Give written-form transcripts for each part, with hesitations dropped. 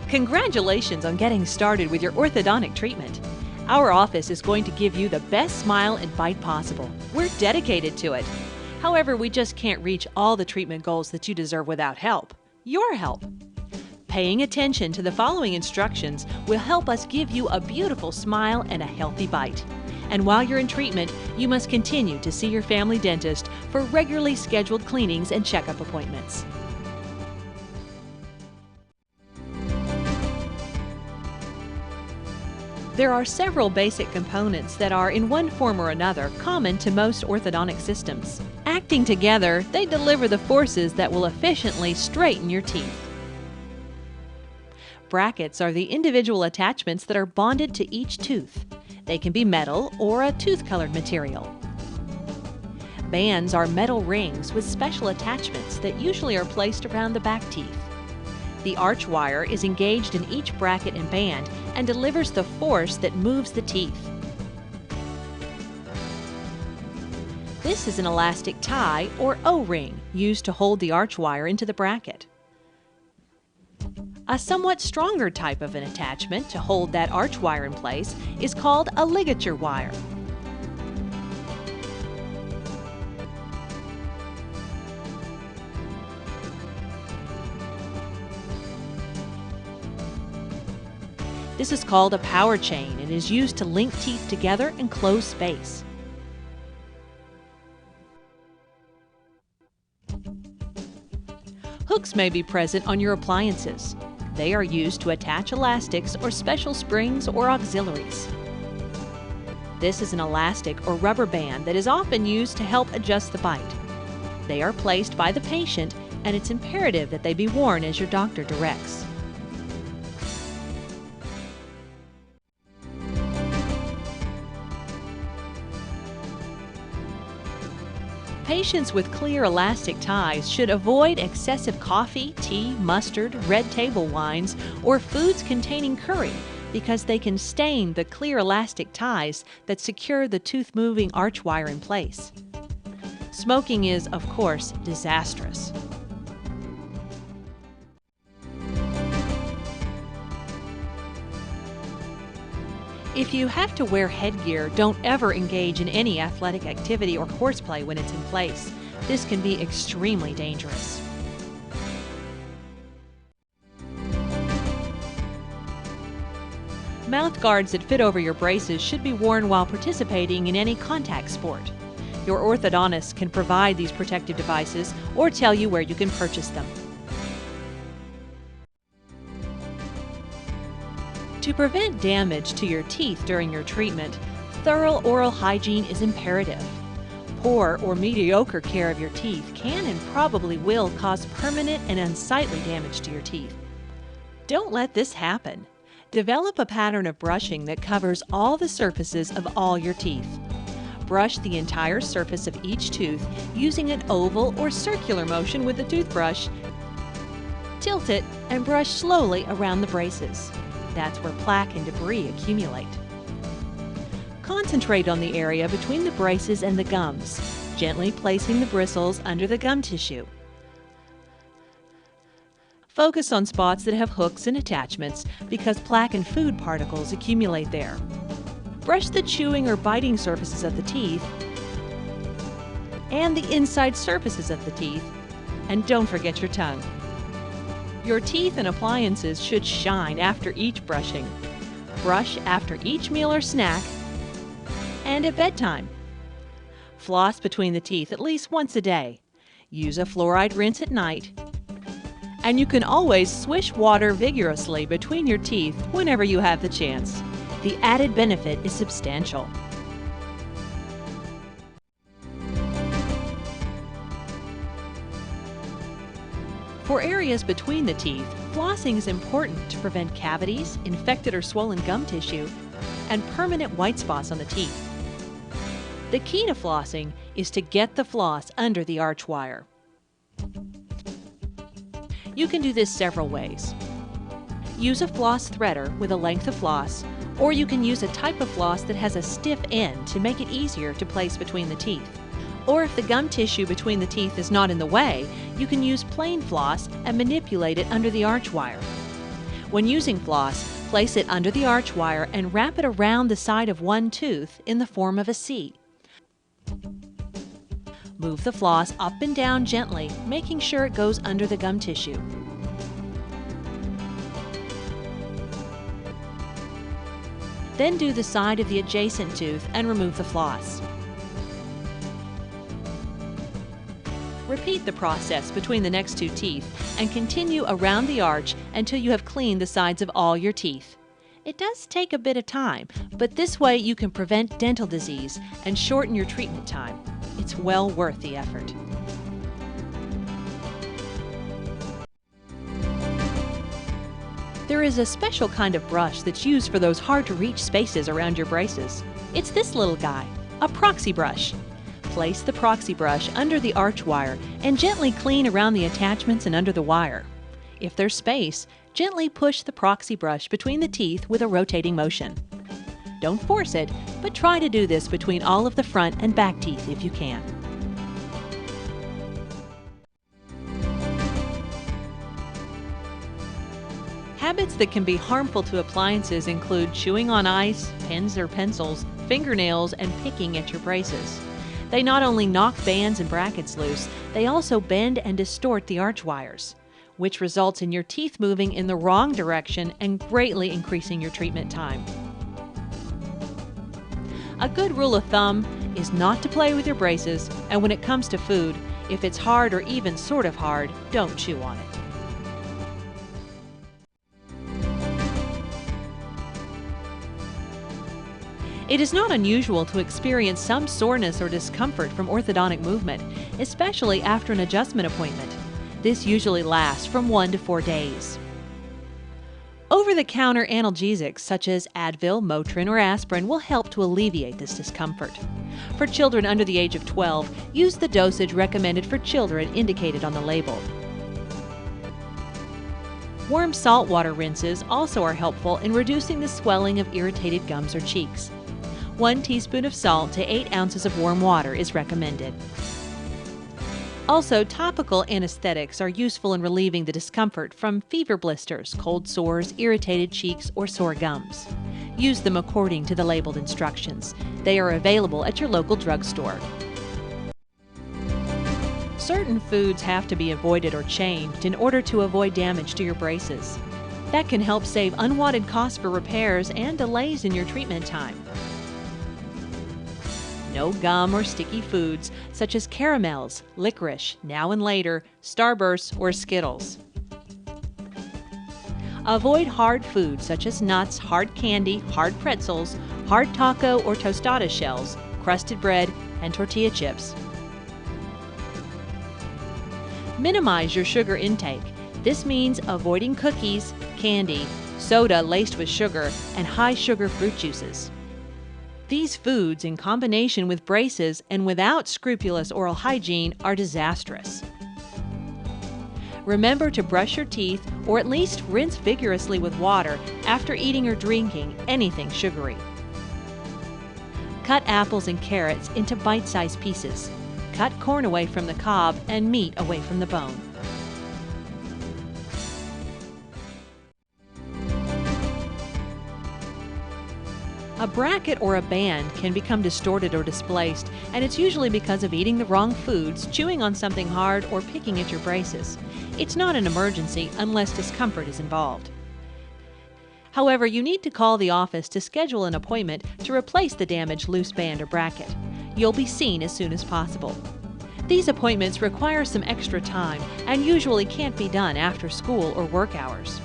Congratulations on getting started with your orthodontic treatment. Our office is going to give you the best smile and bite possible. We're dedicated to it. However, we just can't reach all the treatment goals that you deserve without help. Your help. Paying attention to the following instructions will help us give you a beautiful smile and a healthy bite. And while you're in treatment, you must continue to see your family dentist for regularly scheduled cleanings and checkup appointments. There are several basic components that are, in one form or another, common to most orthodontic systems. Acting together, they deliver the forces that will efficiently straighten your teeth. Brackets are the individual attachments that are bonded to each tooth. They can be metal or a tooth-colored material. Bands are metal rings with special attachments that usually are placed around the back teeth. The arch wire is engaged in each bracket and band and delivers the force that moves the teeth. This is an elastic tie or O-ring used to hold the arch wire into the bracket. A somewhat stronger type of an attachment to hold that arch wire in place is called a ligature wire. This is called a power chain and is used to link teeth together and close space. Hooks may be present on your appliances. They are used to attach elastics or special springs or auxiliaries. This is an elastic or rubber band that is often used to help adjust the bite. They are placed by the patient, and it's imperative that they be worn as your doctor directs. Patients with clear elastic ties should avoid excessive coffee, tea, mustard, red table wines, or foods containing curry because they can stain the clear elastic ties that secure the tooth-moving arch wire in place. Smoking is, of course, disastrous. If you have to wear headgear, don't ever engage in any athletic activity or horseplay when it's in place. This can be extremely dangerous. Mouth guards that fit over your braces should be worn while participating in any contact sport. Your orthodontist can provide these protective devices or tell you where you can purchase them. To prevent damage to your teeth during your treatment, thorough oral hygiene is imperative. Poor or mediocre care of your teeth can and probably will cause permanent and unsightly damage to your teeth. Don't let this happen. Develop a pattern of brushing that covers all the surfaces of all your teeth. Brush the entire surface of each tooth using an oval or circular motion with the toothbrush. Tilt it and brush slowly around the braces. That's where plaque and debris accumulate. Concentrate on the area between the braces and the gums, gently placing the bristles under the gum tissue. Focus on spots that have hooks and attachments because plaque and food particles accumulate there. Brush the chewing or biting surfaces of the teeth and the inside surfaces of the teeth, and don't forget your tongue. Your teeth and appliances should shine after each brushing. Brush after each meal or snack and at bedtime. Floss between the teeth at least once a day. Use a fluoride rinse at night. And you can always swish water vigorously between your teeth whenever you have the chance. The added benefit is substantial. For areas between the teeth, flossing is important to prevent cavities, infected or swollen gum tissue, and permanent white spots on the teeth. The key to flossing is to get the floss under the arch wire. You can do this several ways. Use a floss threader with a length of floss, or you can use a type of floss that has a stiff end to make it easier to place between the teeth. Or if the gum tissue between the teeth is not in the way, you can use plain floss and manipulate it under the arch wire. When using floss, place it under the arch wire and wrap it around the side of one tooth in the form of a C. Move the floss up and down gently, making sure it goes under the gum tissue. Then do the side of the adjacent tooth and remove the floss. Repeat the process between the next two teeth and continue around the arch until you have cleaned the sides of all your teeth. It does take a bit of time, but this way you can prevent dental disease and shorten your treatment time. It's well worth the effort. There is a special kind of brush that's used for those hard-to-reach spaces around your braces. It's this little guy, a proxy brush. Place the proxy brush under the arch wire and gently clean around the attachments and under the wire. If there's space, gently push the proxy brush between the teeth with a rotating motion. Don't force it, but try to do this between all of the front and back teeth if you can. Habits that can be harmful to appliances include chewing on ice, pens or pencils, fingernails, and picking at your braces. They not only knock bands and brackets loose, they also bend and distort the arch wires, which results in your teeth moving in the wrong direction and greatly increasing your treatment time. A good rule of thumb is not to play with your braces, and when it comes to food, if it's hard or even sort of hard, don't chew on it. It is not unusual to experience some soreness or discomfort from orthodontic movement, especially after an adjustment appointment. This usually lasts from 1 to 4 days. Over-the-counter analgesics such as Advil, Motrin, or aspirin will help to alleviate this discomfort. For children under the age of 12, use the dosage recommended for children indicated on the label. Warm saltwater rinses also are helpful in reducing the swelling of irritated gums or cheeks. 1 teaspoon of salt to 8 ounces of warm water is recommended. Also, topical anesthetics are useful in relieving the discomfort from fever blisters, cold sores, irritated cheeks, or sore gums. Use them according to the labeled instructions. They are available at your local drugstore. Certain foods have to be avoided or changed in order to avoid damage to your braces. That can help save unwanted costs for repairs and delays in your treatment time. No gum or sticky foods such as caramels, licorice, Now and Later, Starburst, or Skittles. Avoid hard foods such as nuts, hard candy, hard pretzels, hard taco or tostada shells, crusted bread, and tortilla chips. Minimize your sugar intake. This means avoiding cookies, candy, soda laced with sugar, and high-sugar fruit juices. These foods, in combination with braces and without scrupulous oral hygiene, are disastrous. Remember to brush your teeth or at least rinse vigorously with water after eating or drinking anything sugary. Cut apples and carrots into bite-sized pieces. Cut corn away from the cob and meat away from the bone. A bracket or a band can become distorted or displaced, and it's usually because of eating the wrong foods, chewing on something hard, or picking at your braces. It's not an emergency unless discomfort is involved. However, you need to call the office to schedule an appointment to replace the damaged loose band or bracket. You'll be seen as soon as possible. These appointments require some extra time and usually can't be done after school or work hours.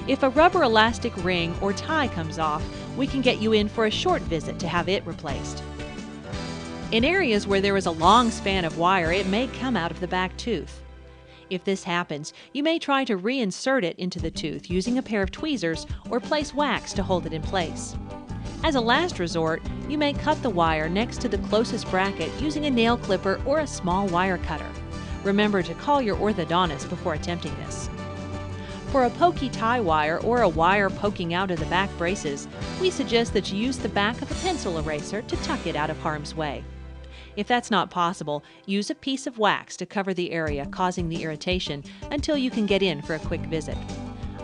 If a rubber elastic ring or tie comes off, we can get you in for a short visit to have it replaced. In areas where there is a long span of wire, it may come out of the back tooth. If this happens, you may try to reinsert it into the tooth using a pair of tweezers or place wax to hold it in place. As a last resort, you may cut the wire next to the closest bracket using a nail clipper or a small wire cutter. Remember to call your orthodontist before attempting this. For a pokey tie wire or a wire poking out of the back braces, we suggest that you use the back of a pencil eraser to tuck it out of harm's way. If that's not possible, use a piece of wax to cover the area causing the irritation until you can get in for a quick visit.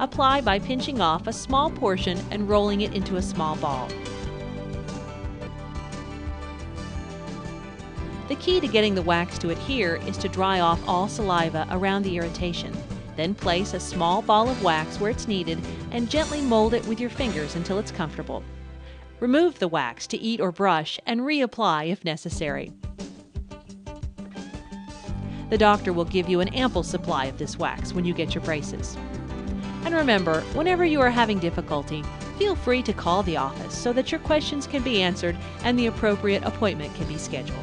Apply by pinching off a small portion and rolling it into a small ball. The key to getting the wax to adhere is to dry off all saliva around the irritation. Then place a small ball of wax where it's needed and gently mold it with your fingers until it's comfortable. Remove the wax to eat or brush and reapply if necessary. The doctor will give you an ample supply of this wax when you get your braces. And remember, whenever you are having difficulty, feel free to call the office so that your questions can be answered and the appropriate appointment can be scheduled.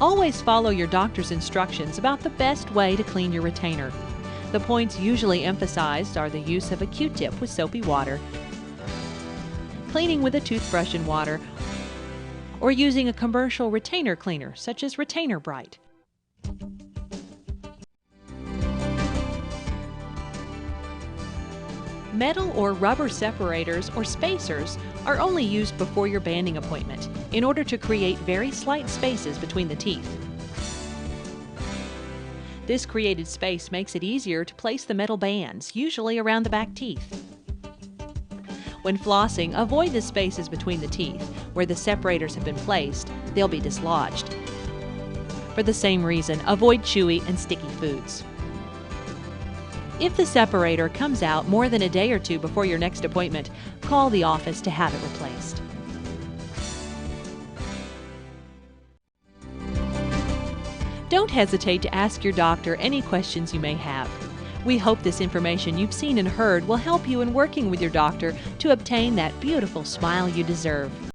Always follow your doctor's instructions about the best way to clean your retainer. The points usually emphasized are the use of a Q-tip with soapy water, cleaning with a toothbrush and water, or using a commercial retainer cleaner such as Retainer Bright. Metal or rubber separators or spacers are only used before your banding appointment in order to create very slight spaces between the teeth. This created space makes it easier to place the metal bands, usually around the back teeth. When flossing, avoid the spaces between the teeth. Where the separators have been placed, they'll be dislodged. For the same reason, avoid chewy and sticky foods. If the separator comes out more than a day or two before your next appointment, call the office to have it replaced. Don't hesitate to ask your doctor any questions you may have. We hope this information you've seen and heard will help you in working with your doctor to obtain that beautiful smile you deserve.